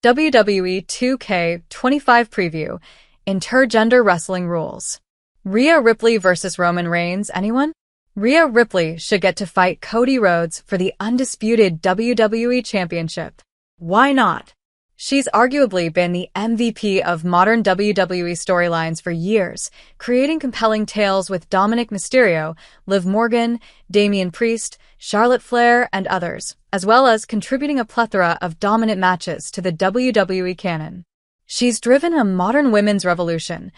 WWE 2K25 Preview, Intergender Wrestling Rules. Rhea Ripley vs. Roman Reigns, anyone? Rhea Ripley should get to fight Cody Rhodes for the Undisputed WWE Championship. Why not? She's arguably been the MVP of modern WWE storylines for years, creating compelling tales with Dominic Mysterio, Liv Morgan, Damian Priest, Charlotte Flair, and others, as well as contributing a plethora of dominant matches to the WWE canon. She's driven a modern women's revolution,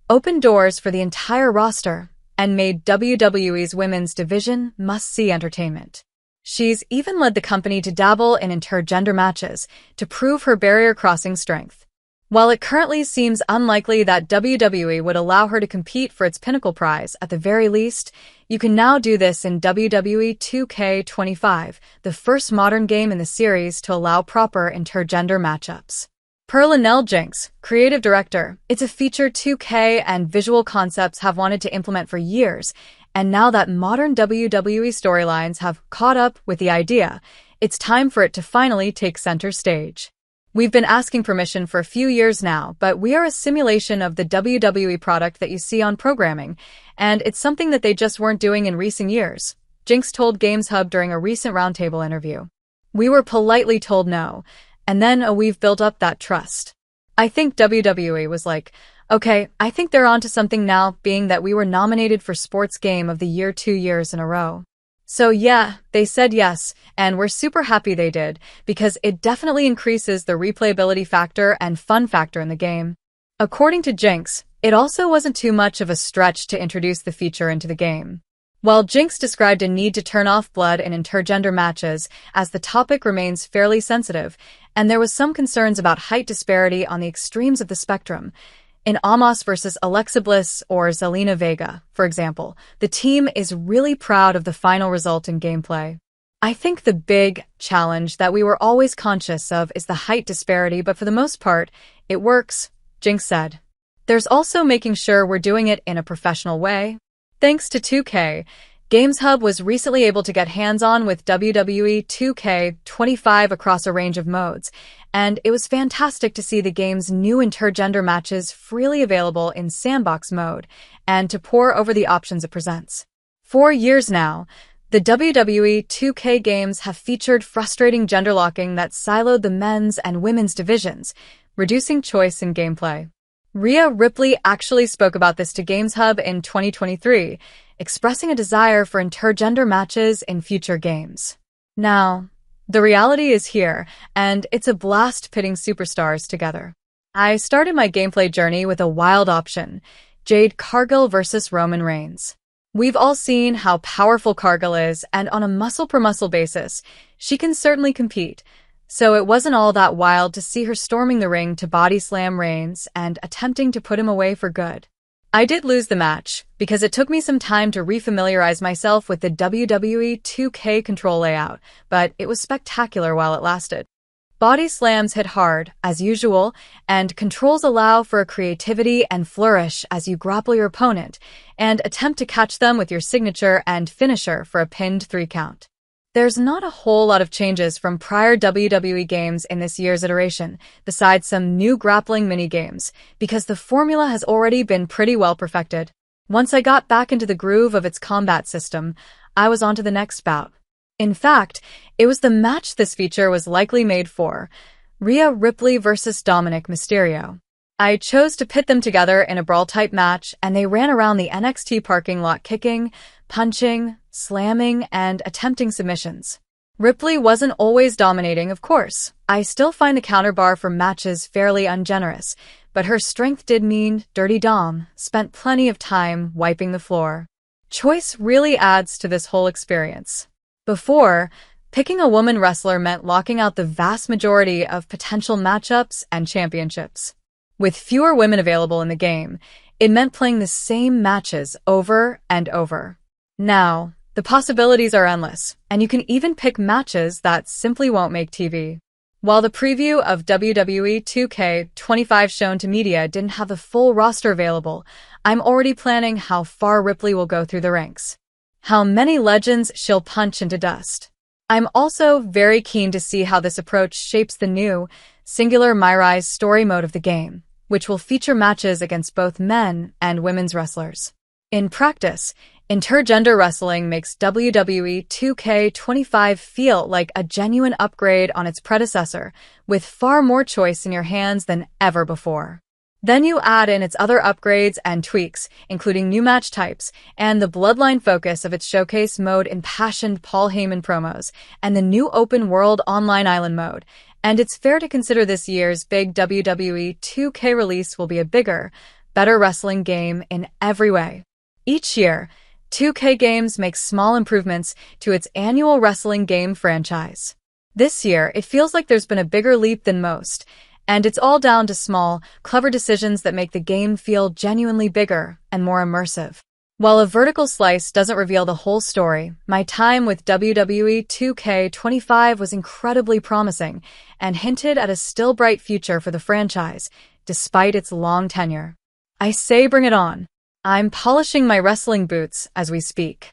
opened doors for the entire roster, and made WWE's women's division must-see entertainment. She's even led the company to dabble in intergender matches to prove her barrier-crossing strength. While it currently seems unlikely that WWE would allow her to compete for its pinnacle prize, at the very least, you can now do this in WWE 2K25, the first modern game in the series to allow proper intergender matchups. Per Lynell Jinks, creative director, it's a feature 2K and Visual Concepts have wanted to implement for years, and now that modern WWE storylines have caught up with the idea, it's time for it to finally take center stage. We've been asking permission for a few years now, but we are a simulation of the WWE product that you see on programming, and it's something that they just weren't doing in recent years, Jinks told GamesHub during a recent roundtable interview. We were politely told no, and then we've built up that trust. I think WWE was like, okay, I think they're onto something now, being that we were nominated for Sports Game of the Year 2 years in a row. So yeah, they said yes, and we're super happy they did, because it definitely increases the replayability factor and fun factor in the game. According to Jinks, it also wasn't too much of a stretch to introduce the feature into the game. While Jinks described a need to turn off blood in intergender matches, as the topic remains fairly sensitive, and there was some concerns about height disparity on the extremes of the spectrum, in Amos vs. Alexa Bliss or Zelina Vega, for example, the team is really proud of the final result in gameplay. I think the big challenge that we were always conscious of is the height disparity, but for the most part, it works, Jinks said. There's also making sure we're doing it in a professional way. Thanks to 2K, GamesHub was recently able to get hands-on with WWE 2K25 across a range of modes, and it was fantastic to see the game's new intergender matches freely available in sandbox mode, and to pore over the options it presents. For years now, the WWE 2K games have featured frustrating gender locking that siloed the men's and women's divisions, reducing choice in gameplay. Rhea Ripley actually spoke about this to GamesHub in 2023, expressing a desire for intergender matches in future games. Now, the reality is here, and it's a blast pitting superstars together. I started my gameplay journey with a wild option, Jade Cargill vs. Roman Reigns. We've all seen how powerful Cargill is, and on a muscle-per-muscle basis, she can certainly compete. So it wasn't all that wild to see her storming the ring to body slam Reigns and attempting to put him away for good. I did lose the match, because it took me some time to refamiliarize myself with the WWE 2K control layout, but it was spectacular while it lasted. Body slams hit hard, as usual, and controls allow for creativity and flourish as you grapple your opponent, and attempt to catch them with your signature and finisher for a pinned 3 count. There's not a whole lot of changes from prior WWE games in this year's iteration, besides some new grappling mini-games, because the formula has already been pretty well perfected. Once I got back into the groove of its combat system, I was on to the next bout. In fact, it was the match this feature was likely made for, Rhea Ripley vs. Dominic Mysterio. I chose to pit them together in a brawl-type match, and they ran around the NXT parking lot kicking, punching, slamming, and attempting submissions. Ripley wasn't always dominating, of course. I still find the counterbar for matches fairly ungenerous, but her strength did mean Dirty Dom spent plenty of time wiping the floor. Choice really adds to this whole experience. Before, picking a woman wrestler meant locking out the vast majority of potential matchups and championships. With fewer women available in the game, it meant playing the same matches over and over. Now, the possibilities are endless, and you can even pick matches that simply won't make TV. While the preview of WWE 2K25 shown to media didn't have the full roster available, I'm already planning how far Ripley will go through the ranks. How many legends she'll punch into dust. I'm also very keen to see how this approach shapes the new singular Mirai's story mode of the game, which will feature matches against both men and women's wrestlers. In practice, intergender wrestling makes WWE 2K25 feel like a genuine upgrade on its predecessor, with far more choice in your hands than ever before. Then you add in its other upgrades and tweaks, including new match types, and the Bloodline focus of its showcase mode impassioned Paul Heyman promos, and the new open-world online island mode. And it's fair to consider this year's big WWE 2K release will be a bigger, better wrestling game in every way. Each year, 2K Games makes small improvements to its annual wrestling game franchise. This year, it feels like there's been a bigger leap than most, and it's all down to small, clever decisions that make the game feel genuinely bigger and more immersive. While a vertical slice doesn't reveal the whole story, my time with WWE 2K25 was incredibly promising and hinted at a still bright future for the franchise, despite its long tenure. I say bring it on. I'm polishing my wrestling boots as we speak.